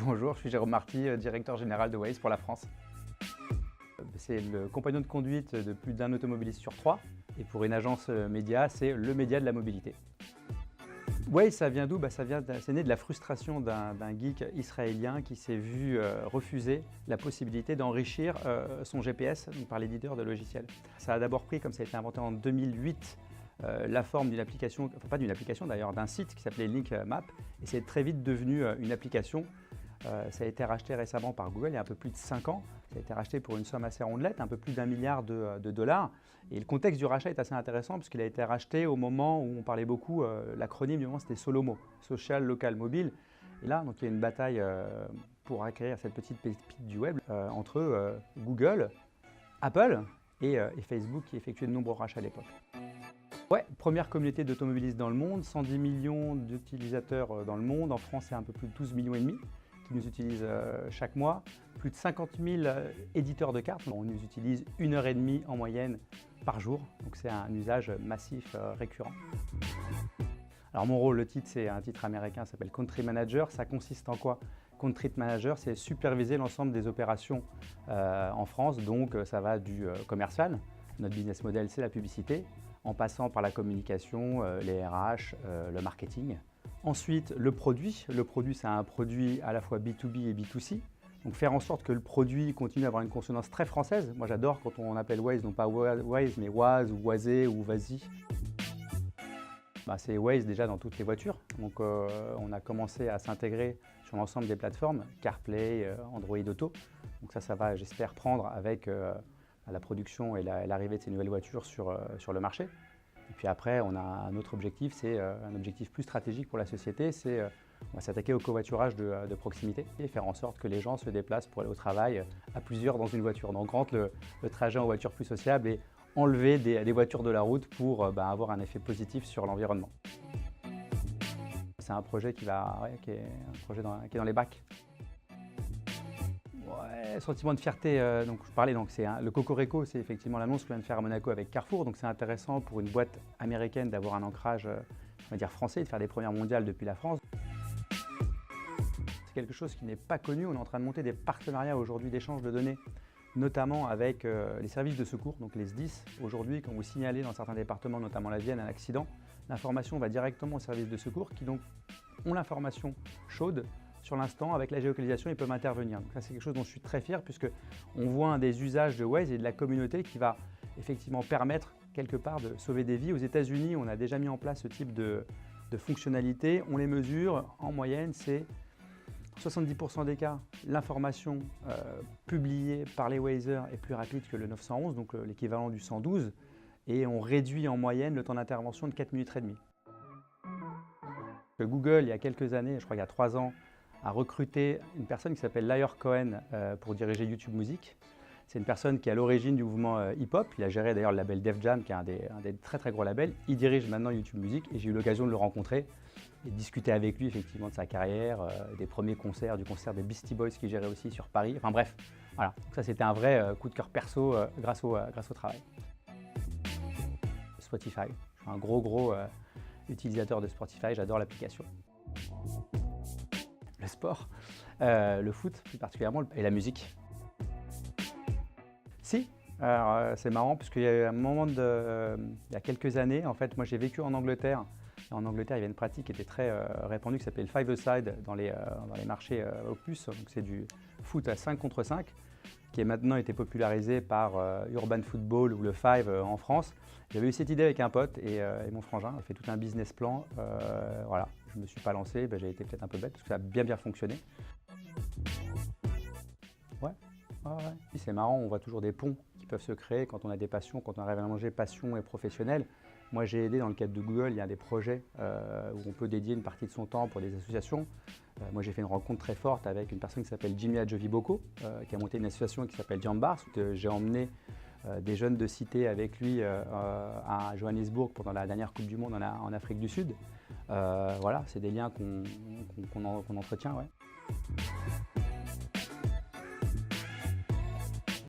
Bonjour, je suis Jérôme Marty, directeur général de Waze pour la France. C'est le compagnon de conduite de plus d'un automobiliste sur 3. Et pour une agence média, c'est le média de la mobilité. Waze, ça vient d'où? C'est né de la frustration d'un geek israélien qui s'est vu refuser la possibilité d'enrichir son GPS par l'éditeur de logiciels. Ça a d'abord pris, comme ça a été inventé en 2008, la forme d'une application, enfin pas d'une application d'ailleurs, d'un site qui s'appelait Link Map, et c'est très vite devenu une application. Ça a été racheté récemment par Google il y a un peu plus de 5 ans. Ça a été racheté pour une somme assez rondelette, un peu plus d'1 milliard de dollars. Et le contexte du rachat est assez intéressant puisqu'il a été racheté au moment où on parlait beaucoup, l'acronyme du moment c'était SOLOMO, Social Local Mobile. Et là, donc, il y a une bataille pour acquérir cette petite pépite du web entre Google, Apple et Facebook qui effectuait de nombreux rachats à l'époque. Ouais, première communauté d'automobilistes dans le monde, 110 millions d'utilisateurs dans le monde. En France, c'est un peu plus de 12 millions et demi qui nous utilisent chaque mois. Plus de 50 000 éditeurs de cartes. On nous utilise 1h30 en moyenne par jour. Donc c'est un usage massif récurrent. Alors mon rôle, le titre, c'est un titre américain, ça s'appelle Country Manager. Ça consiste en quoi? Country Manager, c'est superviser l'ensemble des opérations en France. Donc ça va du commercial. Notre business model, c'est la publicité, en passant par la communication, les RH, le marketing. Ensuite, le produit. Le produit, c'est un produit à la fois B2B et B2C. Donc faire en sorte que le produit continue à avoir une consonance très française. Moi, j'adore quand on appelle Waze, non pas Waze, mais Waz ou Wazé ou Vazi. C'est Waze déjà dans toutes les voitures. Donc on a commencé à s'intégrer sur l'ensemble des plateformes, CarPlay, Android Auto. Donc ça va, j'espère, prendre avec la production et l'arrivée de ces nouvelles voitures sur le marché. Et puis après, on a un autre objectif, c'est un objectif plus stratégique pour la société, c'est on va s'attaquer au covoiturage de proximité et faire en sorte que les gens se déplacent pour aller au travail à plusieurs dans une voiture. Donc rendre le trajet en voiture plus sociable et enlever des voitures de la route pour avoir un effet positif sur l'environnement. C'est un projet qui est dans les bacs. Ouais, sentiment de fierté, donc je parlais, le Cocorico, c'est effectivement l'annonce qu'on vient de faire à Monaco avec Carrefour, donc c'est intéressant pour une boîte américaine d'avoir un ancrage, on va dire français, de faire des premières mondiales depuis la France. C'est quelque chose qui n'est pas connu, on est en train de monter des partenariats aujourd'hui d'échange de données, notamment avec les services de secours, donc les SDIS. Aujourd'hui, quand vous signalez dans certains départements, notamment la Vienne, un accident, l'information va directement aux services de secours qui donc ont l'information chaude. Sur l'instant, avec la géolocalisation, ils peuvent intervenir. Donc ça, c'est quelque chose dont je suis très fier puisque on voit un des usages de Waze et de la communauté qui va effectivement permettre quelque part de sauver des vies. Aux États-Unis, on a déjà mis en place ce type de fonctionnalité. On les mesure. En moyenne, c'est 70% des cas, l'information publiée par les Wazers est plus rapide que le 911, donc l'équivalent du 112. Et on réduit en moyenne le temps d'intervention de 4 minutes et demie. Google, il y a quelques années, je crois qu'il y a 3 ans, a recruté une personne qui s'appelle Lyre Cohen pour diriger YouTube Music. C'est une personne qui est à l'origine du mouvement hip-hop. Il a géré d'ailleurs le label Def Jam, qui est un des très très gros labels. Il dirige maintenant YouTube Music et j'ai eu l'occasion de le rencontrer et de discuter avec lui effectivement de sa carrière, des premiers concerts, du concert des Beastie Boys qu'il gérait aussi sur Paris. Enfin bref, voilà. Donc ça c'était un vrai coup de cœur perso grâce au travail. Spotify. Je suis un gros utilisateur de Spotify, j'adore l'application. Le sport, le foot plus particulièrement et la musique. Si, c'est marrant parce qu'il y a eu un moment il y a quelques années, en fait, moi j'ai vécu en Angleterre. Et en Angleterre, il y avait une pratique qui était très répandue qui s'appelle le five-a-side dans les marchés opus. Donc c'est du foot à 5 contre 5 qui a maintenant été popularisé par Urban Football ou le Five en France. J'avais eu cette idée avec un pote et mon frangin a fait tout un business plan. Voilà, je ne me suis pas lancé, j'ai été peut-être un peu bête parce que ça a bien fonctionné. Ouais. C'est marrant, on voit toujours des ponts qui peuvent se créer quand on a des passions, quand on arrive à mélanger passion et professionnel. Moi, j'ai aidé dans le cadre de Google, il y a des projets où on peut dédier une partie de son temps pour des associations. Moi, j'ai fait une rencontre très forte avec une personne qui s'appelle Jimmy Adjoviboko, qui a monté une association qui s'appelle Jambars, où j'ai emmené des jeunes de cité avec lui à Johannesburg pendant la dernière Coupe du Monde en Afrique du Sud. Voilà, c'est des liens qu'on entretient. Ouais.